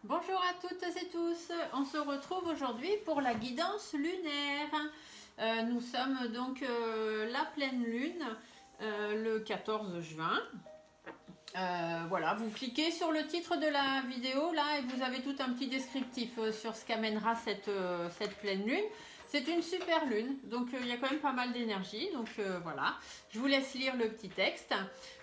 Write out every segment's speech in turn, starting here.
Bonjour à toutes et tous, on se retrouve aujourd'hui pour la guidance lunaire. Nous sommes donc la pleine lune le 14 juin. Voilà, vous cliquez sur le titre de la vidéo là et vous avez tout un petit descriptif sur ce qu'amènera cette pleine lune. C'est une super lune, donc il y a quand même pas mal d'énergie, donc voilà. Je vous laisse lire le petit texte.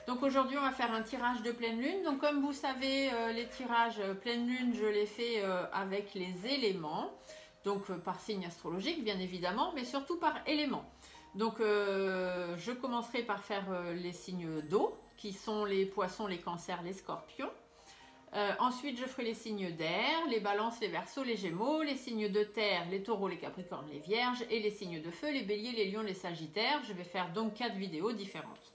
Donc aujourd'hui on va faire un tirage de pleine lune. Donc comme vous savez, les tirages pleine lune, je les fais avec les éléments. Donc par signe astrologique bien évidemment, mais surtout par éléments. Donc je commencerai par faire les signes d'eau, qui sont les poissons, les cancers, les scorpions. Ensuite, je ferai les signes d'air, les balances, les verseaux, les gémeaux, les signes de terre, les taureaux, les capricornes, les vierges, et les signes de feu, les béliers, les lions, les sagittaires. Je vais faire donc 4 vidéos différentes.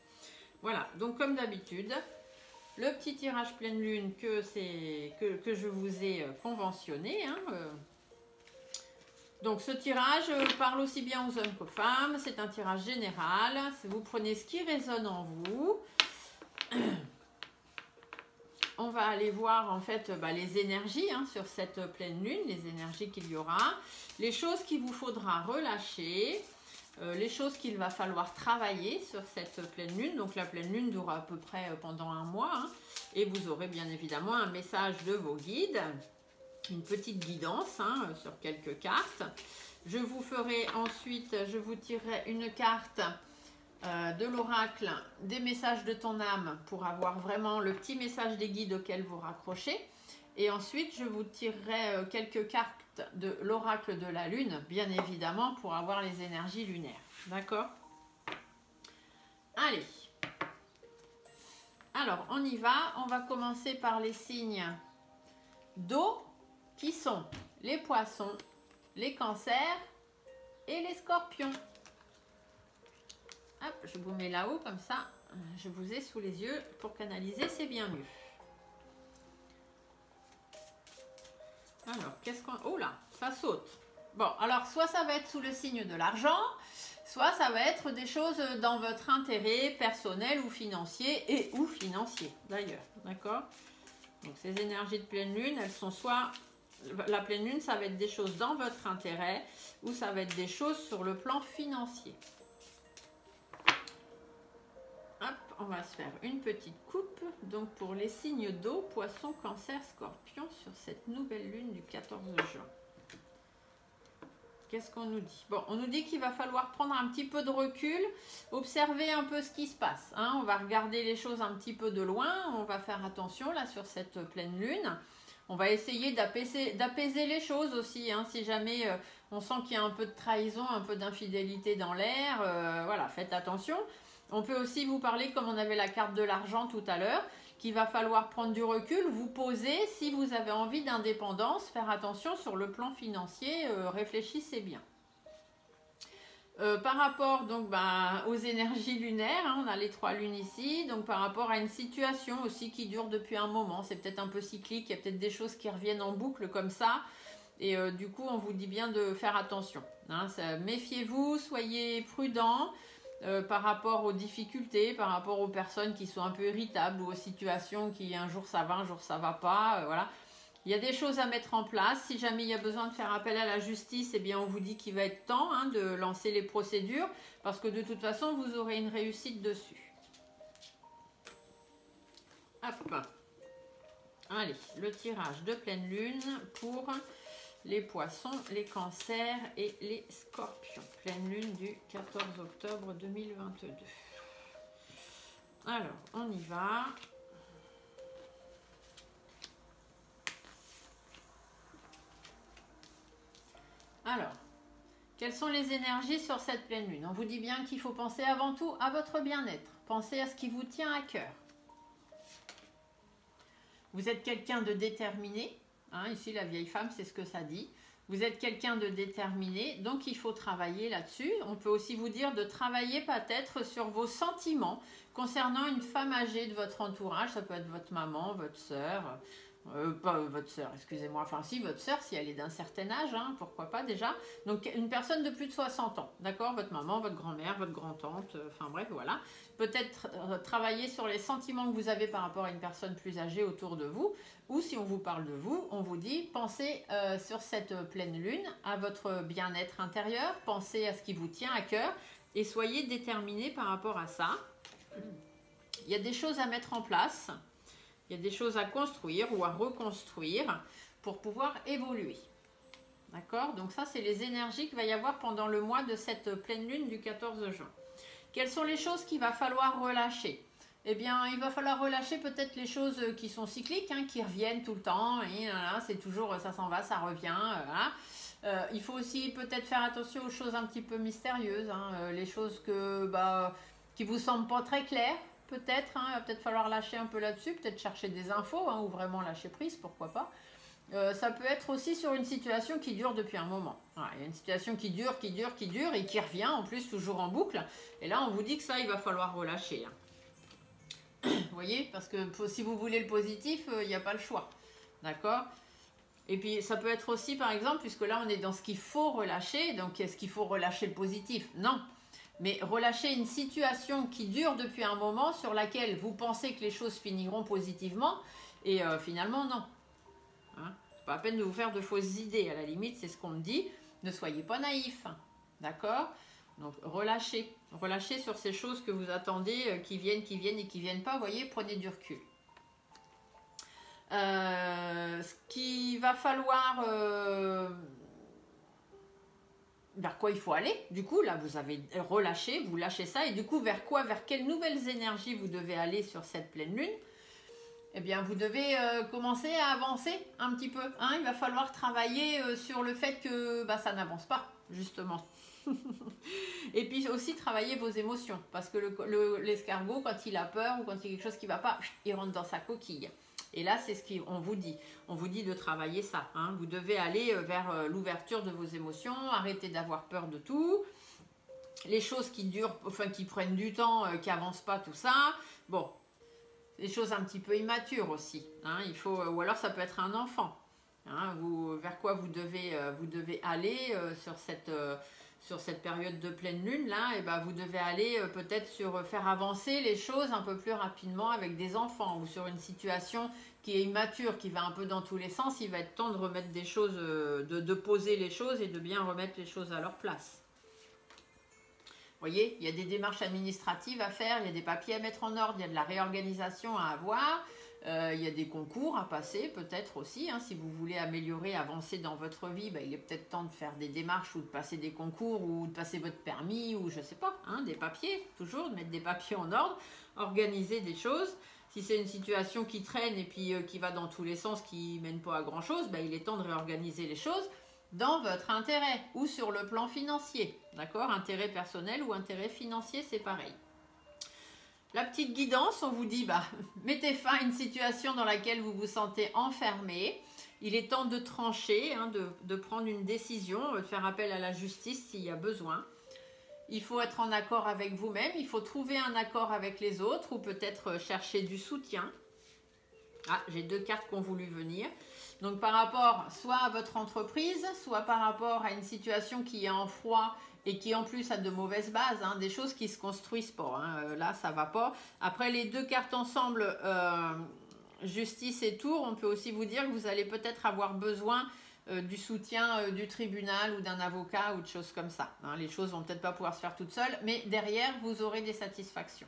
Voilà, donc comme d'habitude, le petit tirage pleine lune que je vous ai conventionné. Donc ce tirage parle aussi bien aux hommes qu'aux femmes, c'est un tirage général. Vous prenez ce qui résonne en vous. On va aller voir en fait les énergies sur cette pleine lune, les énergies qu'il y aura, les choses qu'il vous faudra relâcher, les choses qu'il va falloir travailler sur cette pleine lune. Donc la pleine lune durera à peu près pendant un mois et vous aurez bien évidemment un message de vos guides, une petite guidance sur quelques cartes. Je vous ferai ensuite, je vous tirerai une carte de l'oracle des messages de ton âme pour avoir vraiment le petit message des guides auquel vous raccrochez. Et ensuite, je vous tirerai quelques cartes de l'oracle de la lune, bien évidemment, pour avoir les énergies lunaires. D'accord? Allez. Alors, on y va. On va commencer par les signes d'eau qui sont les poissons, les cancers et les scorpions. Hop, je vous mets là-haut comme ça, je vous ai sous les yeux pour canaliser, c'est bien mieux. Alors, qu'est-ce qu'on... Oh là, ça saute. Bon, alors, soit ça va être sous le signe de l'argent, soit ça va être des choses dans votre intérêt personnel ou financier, d'ailleurs, d'accord? Donc, ces énergies de pleine lune, elles sont soit... La pleine lune, ça va être des choses dans votre intérêt, ou ça va être des choses sur le plan financier. Hop, on va se faire une petite coupe. Donc pour les signes d'eau, poisson, cancer, scorpion, sur cette nouvelle lune du 14 juin. Qu'est-ce qu'on nous dit? Bon, on nous dit qu'il va falloir prendre un petit peu de recul, observer un peu ce qui se passe. On va regarder les choses un petit peu de loin, on va faire attention là sur cette pleine lune. On va essayer d'apaiser les choses aussi, si jamais on sent qu'il y a un peu de trahison, un peu d'infidélité dans l'air, voilà, faites attention. On peut aussi vous parler, comme on avait la carte de l'argent tout à l'heure, qu'il va falloir prendre du recul, vous poser si vous avez envie d'indépendance, faire attention sur le plan financier, réfléchissez bien. Par rapport donc, aux énergies lunaires, on a les 3 lunes ici, donc par rapport à une situation aussi qui dure depuis un moment, c'est peut-être un peu cyclique, il y a peut-être des choses qui reviennent en boucle comme ça, et du coup on vous dit bien de faire attention. Méfiez-vous, soyez prudents. Par rapport aux difficultés, par rapport aux personnes qui sont un peu irritables ou aux situations qui un jour ça va, un jour ça va pas, voilà. Il y a des choses à mettre en place. Si jamais il y a besoin de faire appel à la justice, eh bien on vous dit qu'il va être temps de lancer les procédures parce que de toute façon vous aurez une réussite dessus. Hop. Allez, le tirage de pleine lune pour les poissons, les cancers et les scorpions. Pleine lune du 14 octobre 2022. Alors, on y va. Alors, quelles sont les énergies sur cette pleine lune? On vous dit bien qu'il faut penser avant tout à votre bien-être. Pensez à ce qui vous tient à cœur. Vous êtes quelqu'un de déterminé. Ici, la vieille femme, c'est ce que ça dit. Vous êtes quelqu'un de déterminé, donc il faut travailler là-dessus. On peut aussi vous dire de travailler peut-être sur vos sentiments concernant une femme âgée de votre entourage. Ça peut être votre maman, votre sœur. Pas votre sœur, excusez-moi. Enfin, si, votre sœur, si elle est d'un certain âge, hein, pourquoi pas déjà. Donc, une personne de plus de 60 ans, d'accord? Votre maman, votre grand-mère, votre grand-tante, enfin bref, voilà. Peut-être travailler sur les sentiments que vous avez par rapport à une personne plus âgée autour de vous. Ou si on vous parle de vous, on vous dit, pensez sur cette pleine lune à votre bien-être intérieur, pensez à ce qui vous tient à cœur et soyez déterminé par rapport à ça. Il y a des choses à mettre en place. Il y a des choses à construire ou à reconstruire pour pouvoir évoluer. D'accord? Donc ça, c'est les énergies qu'il va y avoir pendant le mois de cette pleine lune du 14 juin. Quelles sont les choses qu'il va falloir relâcher? Eh bien, il va falloir relâcher peut-être les choses qui sont cycliques, hein, qui reviennent tout le temps. Et voilà, c'est toujours, ça s'en va, ça revient. Voilà. Il faut aussi peut-être faire attention aux choses un petit peu mystérieuses, hein, les choses qui vous semblent pas très claires. Peut-être, hein, il va peut-être falloir lâcher un peu là-dessus, peut-être chercher des infos, hein, ou vraiment lâcher prise, pourquoi pas. Ça peut être aussi sur une situation qui dure depuis un moment. Voilà, il y a une situation qui dure et qui revient en plus toujours en boucle. Et là, on vous dit que ça, il va falloir relâcher. Hein. Vous voyez, parce que si vous voulez le positif, il n'y a pas le choix. D'accord? Et puis, ça peut être aussi, par exemple, puisque là, on est dans ce qu'il faut relâcher. Donc, est-ce qu'il faut relâcher le positif? Non. Mais relâcher une situation qui dure depuis un moment, sur laquelle vous pensez que les choses finiront positivement, et finalement, non. Hein, c'est pas la peine de vous faire de fausses idées, à la limite, c'est ce qu'on me dit. Ne soyez pas naïfs, d'accord? Donc, relâchez. Relâchez sur ces choses que vous attendez, qui viennent et qui viennent pas. Vous voyez, prenez du recul. Ce qu'il va falloir... vers quoi il faut aller. Du coup, là, vous avez relâché, vous lâchez ça. Et du coup, vers quoi, vers quelles nouvelles énergies vous devez aller sur cette pleine lune? Eh bien, vous devez commencer à avancer un petit peu. Hein, il va falloir travailler sur le fait que ça n'avance pas, justement. Et puis aussi travailler vos émotions. Parce que l'escargot, quand il a peur ou quand il y a quelque chose qui ne va pas, il rentre dans sa coquille. Et là, c'est ce qu'on vous dit. On vous dit de travailler ça. Hein. Vous devez aller vers l'ouverture de vos émotions, arrêter d'avoir peur de tout. Les choses qui durent, enfin qui prennent du temps, qui n'avancent pas, tout ça. Bon, des choses un petit peu immatures aussi. Hein. Il faut, ou alors ça peut être un enfant. Hein. Vers quoi vous devez aller sur cette période de pleine lune là, et vous devez aller peut-être faire avancer les choses un peu plus rapidement avec des enfants ou sur une situation qui est immature, qui va un peu dans tous les sens. Il va être temps de remettre des choses, de poser les choses et de bien remettre les choses à leur place. Vous voyez, il y a des démarches administratives à faire, il y a des papiers à mettre en ordre, il y a de la réorganisation à avoir. Il y a des concours à passer peut-être aussi, hein, si vous voulez améliorer, avancer dans votre vie, il est peut-être temps de faire des démarches ou de passer des concours ou de passer votre permis ou je sais pas, hein, des papiers, toujours de mettre des papiers en ordre, organiser des choses. Si c'est une situation qui traîne et puis qui va dans tous les sens, qui mène pas à grand chose, il est temps de réorganiser les choses dans votre intérêt ou sur le plan financier, d'accord? Intérêt personnel ou intérêt financier, c'est pareil. La petite guidance, on vous dit, mettez fin à une situation dans laquelle vous vous sentez enfermé. Il est temps de trancher, hein, de prendre une décision, de faire appel à la justice s'il y a besoin. Il faut être en accord avec vous-même, il faut trouver un accord avec les autres ou peut-être chercher du soutien. Ah, j'ai deux cartes qui ont voulu venir. Donc par rapport soit à votre entreprise, soit par rapport à une situation qui est en froid et qui en plus a de mauvaises bases, hein, des choses qui se construisent pas. Hein. Là, ça va pas. Après les deux cartes ensemble, justice et tour, on peut aussi vous dire que vous allez peut-être avoir besoin du soutien du tribunal ou d'un avocat ou de choses comme ça. Hein. Les choses vont peut-être pas pouvoir se faire toutes seules, mais derrière, vous aurez des satisfactions.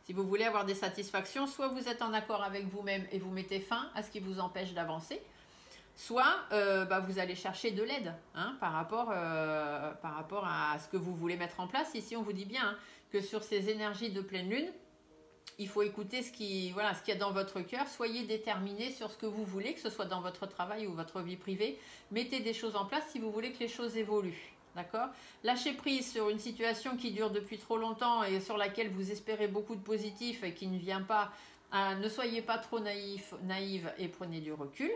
Si vous voulez avoir des satisfactions, soit vous êtes en accord avec vous-même et vous mettez fin à ce qui vous empêche d'avancer, soit vous allez chercher de l'aide, hein, par rapport à ce que vous voulez mettre en place. Ici, on vous dit bien, hein, que sur ces énergies de pleine lune, il faut écouter ce qu'il y a dans votre cœur. Soyez déterminé sur ce que vous voulez, que ce soit dans votre travail ou votre vie privée. Mettez des choses en place si vous voulez que les choses évoluent. D'accord? Lâchez prise sur une situation qui dure depuis trop longtemps et sur laquelle vous espérez beaucoup de positif et qui ne vient pas. Ne soyez pas trop naïve et prenez du recul.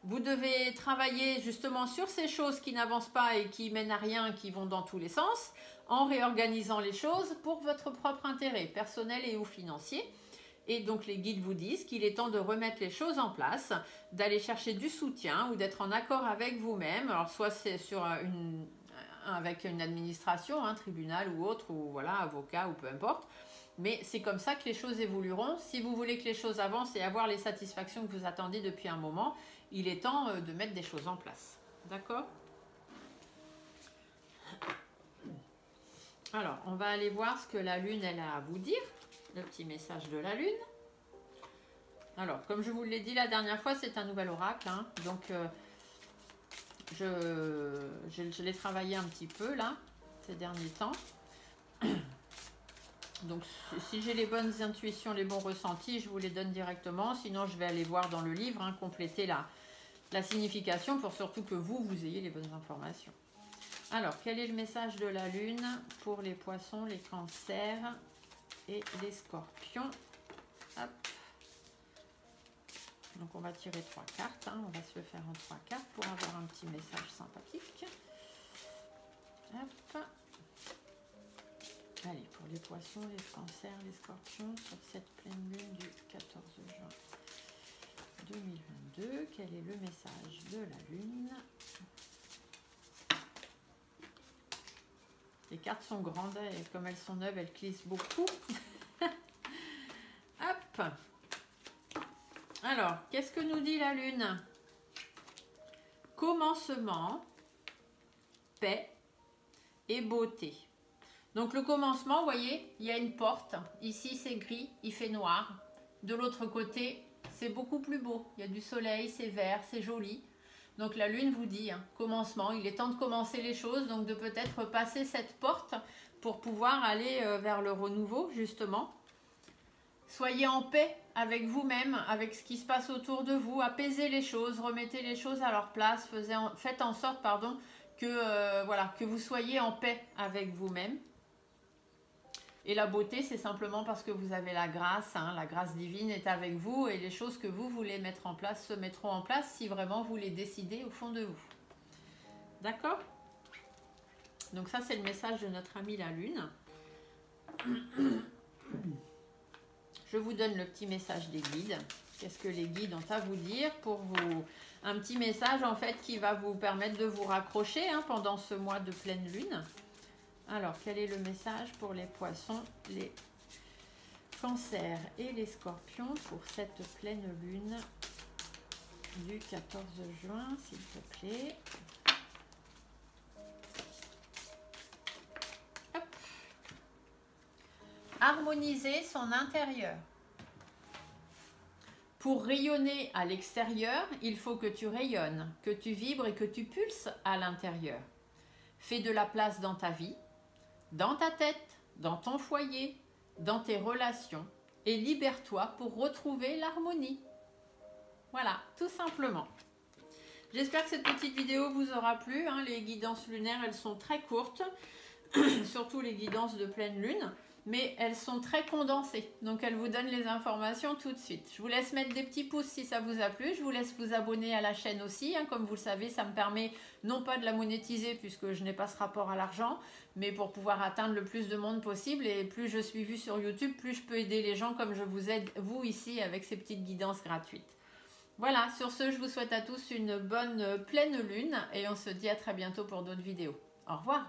Vous devez travailler justement sur ces choses qui n'avancent pas et qui mènent à rien, qui vont dans tous les sens, en réorganisant les choses pour votre propre intérêt personnel et ou financier. Et donc les guides vous disent qu'il est temps de remettre les choses en place, d'aller chercher du soutien ou d'être en accord avec vous-même. Alors soit c'est sur avec une administration, un tribunal ou autre, ou voilà, avocat ou peu importe. Mais c'est comme ça que les choses évolueront. Si vous voulez que les choses avancent et avoir les satisfactions que vous attendiez depuis un moment, il est temps de mettre des choses en place. D'accord ? Alors, on va aller voir ce que la Lune elle a à vous dire. Le petit message de la Lune. Alors, comme je vous l'ai dit la dernière fois, c'est un nouvel oracle. Hein, donc, je l'ai travaillé un petit peu là, ces derniers temps. Donc, si j'ai les bonnes intuitions, les bons ressentis, je vous les donne directement. Sinon, je vais aller voir dans le livre, hein, compléter la signification pour surtout que vous ayez les bonnes informations. Alors, quel est le message de la Lune pour les poissons, les cancers et les scorpions? Hop. Donc, on va tirer 3 cartes. Hein. On va se le faire en 3 cartes pour avoir un petit message sympathique. Hop. Allez, pour les poissons, les cancers, les scorpions, sur cette pleine lune du 14 juin 2022, quel est le message de la Lune? Les cartes sont grandes et comme elles sont neuves, elles glissent beaucoup. Hop. Alors, qu'est-ce que nous dit la Lune? Commencement, paix et beauté. Donc le commencement, vous voyez, il y a une porte. Ici, c'est gris, il fait noir. De l'autre côté, c'est beaucoup plus beau. Il y a du soleil, c'est vert, c'est joli. Donc la Lune vous dit, hein, commencement, il est temps de commencer les choses, donc de peut-être passer cette porte pour pouvoir aller vers le renouveau, justement. Soyez en paix avec vous-même, avec ce qui se passe autour de vous, apaisez les choses, remettez les choses à leur place, faites en sorte que, voilà, que vous soyez en paix avec vous-même. Et la beauté, c'est simplement parce que vous avez la grâce, hein, la grâce divine est avec vous et les choses que vous voulez mettre en place se mettront en place si vraiment vous les décidez au fond de vous. D'accord? Donc ça, c'est le message de notre amie la Lune. Je vous donne le petit message des guides. Qu'est-ce que les guides ont à vous dire pour vous? Un petit message en fait qui va vous permettre de vous raccrocher hein, pendant ce mois de pleine lune. Alors, quel est le message pour les poissons, les cancers et les scorpions pour cette pleine lune du 14 juin, s'il te plaît? Hop. Harmoniser son intérieur. Pour rayonner à l'extérieur, il faut que tu rayonnes, que tu vibres et que tu pulses à l'intérieur. Fais de la place dans ta vie, dans ta tête, dans ton foyer, dans tes relations et libère-toi pour retrouver l'harmonie. Voilà, tout simplement. J'espère que cette petite vidéo vous aura plu. Hein. Les guidances lunaires, elles sont très courtes, surtout les guidances de pleine lune, mais elles sont très condensées. Donc, elles vous donnent les informations tout de suite. Je vous laisse mettre des petits pouces si ça vous a plu. Je vous laisse vous abonner à la chaîne aussi. Hein. Comme vous le savez, ça me permet non pas de la monétiser puisque je n'ai pas ce rapport à l'argent, mais pour pouvoir atteindre le plus de monde possible. Et plus je suis vue sur YouTube, plus je peux aider les gens comme je vous aide, vous ici, avec ces petites guidances gratuites. Voilà, sur ce, je vous souhaite à tous une bonne pleine lune et on se dit à très bientôt pour d'autres vidéos. Au revoir!